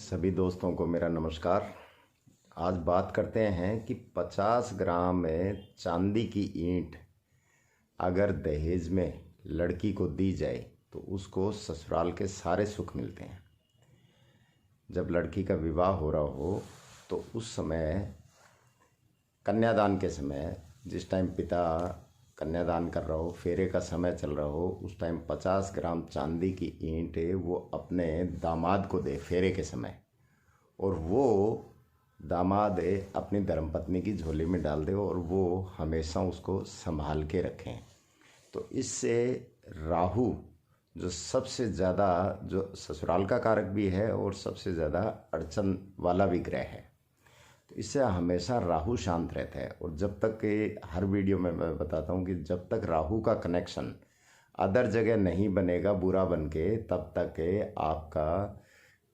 सभी दोस्तों को मेरा नमस्कार। आज बात करते हैं कि 50 ग्राम में चांदी की ईंट अगर दहेज में लड़की को दी जाए तो उसको ससुराल के सारे सुख मिलते हैं। जब लड़की का विवाह हो रहा हो तो उस समय कन्यादान के समय, जिस टाइम पिता कन्यादान कर रहा हो, फेरे का समय चल रहा हो, उस टाइम 50 ग्राम चांदी की ईंट वो अपने दामाद को दे फेरे के समय, और वो दामाद अपनी धर्मपत्नी की झोली में डाल दे और वो हमेशा उसको संभाल के रखें। तो इससे राहु जो सबसे ज़्यादा, जो ससुराल का कारक भी है और सबसे ज़्यादा अड़चन वाला भी ग्रह है, तो इससे हमेशा राहु शांत रहता है। और जब तक के हर वीडियो में मैं बताता हूँ कि जब तक राहु का कनेक्शन अदर जगह नहीं बनेगा बुरा बन के, तब तक आपका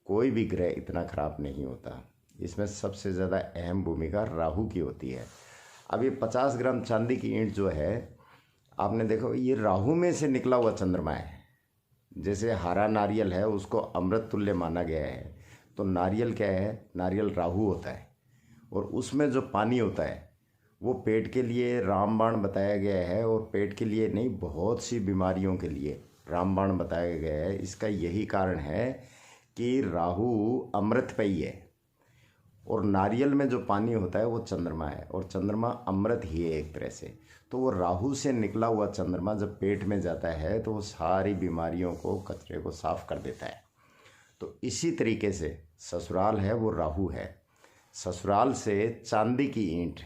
कोई भी ग्रह इतना ख़राब नहीं होता। इसमें सबसे ज़्यादा अहम भूमिका राहु की होती है। अब ये 50 ग्राम चांदी की ईंट जो है, आपने देखो ये राहु में से निकला हुआ चंद्रमा है। जैसे हरा नारियल है, उसको अमृत तुल्य माना गया है, तो नारियल क्या है? नारियल राहु होता है, और उसमें जो पानी होता है वो पेट के लिए रामबाण बताया गया है। और पेट के लिए नहीं, बहुत सी बीमारियों के लिए रामबाण बताया गया है। इसका यही कारण है कि राहु अमृतपेयी है और नारियल में जो पानी होता है वो चंद्रमा है, और चंद्रमा अमृत ही है एक तरह से। तो वो राहु से निकला हुआ चंद्रमा जब पेट में जाता है तो वो सारी बीमारियों को, कचरे को साफ कर देता है। तो इसी तरीके से ससुराल है वो राहु है। ससुराल से चांदी की ईंट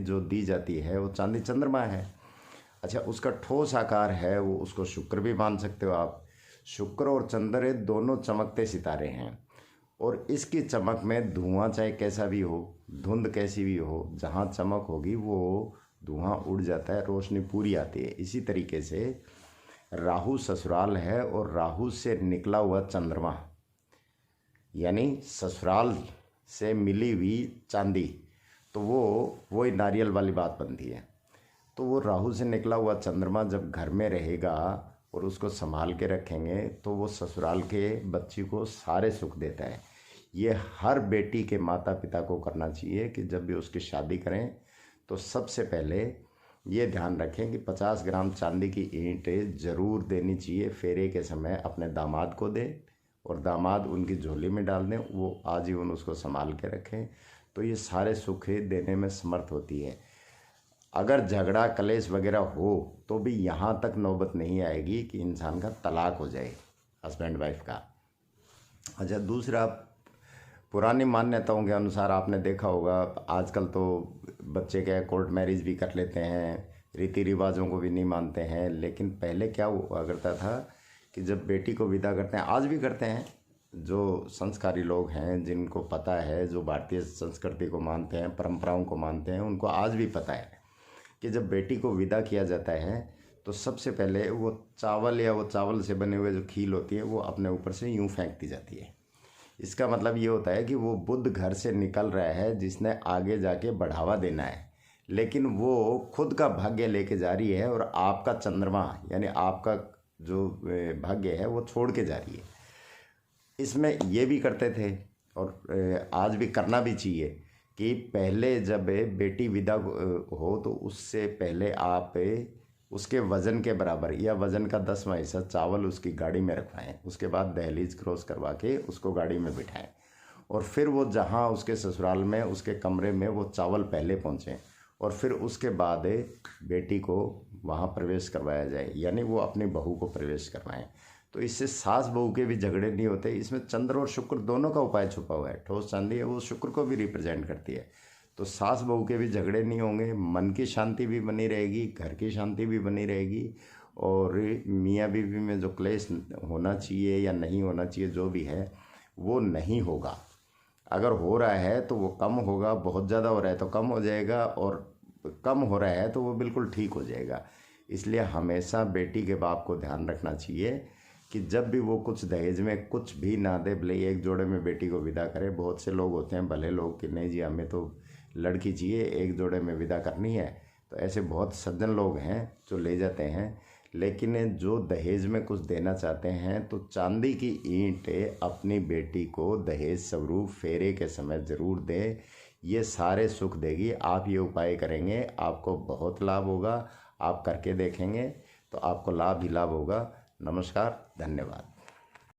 जो दी जाती है वो चांदी चंद्रमा है। अच्छा, उसका ठोस आकार है वो, उसको शुक्र भी मान सकते हो आप। शुक्र और चंद्र दोनों चमकते सितारे हैं, और इसकी चमक में धुआं चाहे कैसा भी हो, धुंध कैसी भी हो, जहाँ चमक होगी वो धुआं उड़ जाता है, रोशनी पूरी आती है। इसी तरीके से राहु ससुराल है, और राहु से निकला हुआ चंद्रमा यानी ससुराल से मिली हुई चांदी, तो वो नारियल वाली बात बनती है। तो वो राहु से निकला हुआ चंद्रमा जब घर में रहेगा और उसको संभाल के रखेंगे तो वो ससुराल के बच्ची को सारे सुख देता है। ये हर बेटी के माता पिता को करना चाहिए कि जब भी उसकी शादी करें तो सबसे पहले ये ध्यान रखें कि 50 ग्राम चांदी की ईंट ज़रूर देनी चाहिए। फेरे के समय अपने दामाद को दें और दामाद उनकी झोली में डाल दें, वो आजीवन उसको संभाल के रखें, तो ये सारे सुख देने में समर्थ होती है। अगर झगड़ा कलेश वगैरह हो तो भी यहाँ तक नौबत नहीं आएगी कि इंसान का तलाक हो जाए, हस्बैंड वाइफ का। अच्छा, दूसरा, पुरानी मान्यताओं के अनुसार आपने देखा होगा आजकल तो बच्चे क्या कोर्ट मैरिज भी कर लेते हैं, रीति रिवाजों को भी नहीं मानते हैं। लेकिन पहले क्या हुआ करता था कि जब बेटी को विदा करते हैं, आज भी करते हैं, जो संस्कारी लोग हैं जिनको पता है, जो भारतीय संस्कृति को मानते हैं, परंपराओं को मानते हैं, उनको आज भी पता है कि जब बेटी को विदा किया जाता है तो सबसे पहले वो चावल या वो चावल से बने हुए जो खील होती है वो अपने ऊपर से यूं फेंक दी जाती है। इसका मतलब ये होता है कि वो बुध घर से निकल रहा है जिसने आगे जाके बढ़ावा देना है, लेकिन वो खुद का भाग्य लेके जा रही है और आपका चंद्रमा यानी आपका जो भाग्य है वो छोड़ के जा रही है। इसमें ये भी करते थे और आज भी करना भी चाहिए कि पहले जब बेटी विदा हो तो उससे पहले आप उसके वज़न के बराबर या वज़न का 10वां हिस्सा चावल उसकी गाड़ी में रखवाएं। उसके बाद दहलीज क्रॉस करवा के उसको गाड़ी में बिठाएं, और फिर वो जहाँ उसके ससुराल में उसके कमरे में वो चावल पहले पहुँचें, और फिर उसके बाद बेटी को वहाँ प्रवेश करवाया जाए, यानी वो अपनी बहू को प्रवेश करवाएं। तो इससे सास बहू के भी झगड़े नहीं होते। इसमें चंद्र और शुक्र दोनों का उपाय छुपा हुआ है। ठोस चांदी है वो शुक्र को भी रिप्रेजेंट करती है, तो सास बहू के भी झगड़े नहीं होंगे, मन की शांति भी बनी रहेगी, घर की शांति भी बनी रहेगी, और मियाँ बीवी में जो क्लेश होना चाहिए या नहीं होना चाहिए जो भी है वो नहीं होगा। अगर हो रहा है तो वो कम होगा, बहुत ज़्यादा हो रहा है तो कम हो जाएगा, और कम हो रहा है तो वो बिल्कुल ठीक हो जाएगा। इसलिए हमेशा बेटी के बाप को ध्यान रखना चाहिए कि जब भी वो कुछ दहेज में कुछ भी ना दे, भले एक जोड़े में बेटी को विदा करे। बहुत से लोग होते हैं भले लोग कि नहीं जी हमें तो लड़की चाहिए, एक जोड़े में विदा करनी है, तो ऐसे बहुत सज्जन लोग हैं जो ले जाते हैं। लेकिन जो दहेज में कुछ देना चाहते हैं तो चांदी की ईंट अपनी बेटी को दहेज स्वरूप फेरे के समय ज़रूर दें। ये सारे सुख देगी। आप ये उपाय करेंगे आपको बहुत लाभ होगा। आप करके देखेंगे तो आपको लाभ ही लाभ होगा। नमस्कार, धन्यवाद।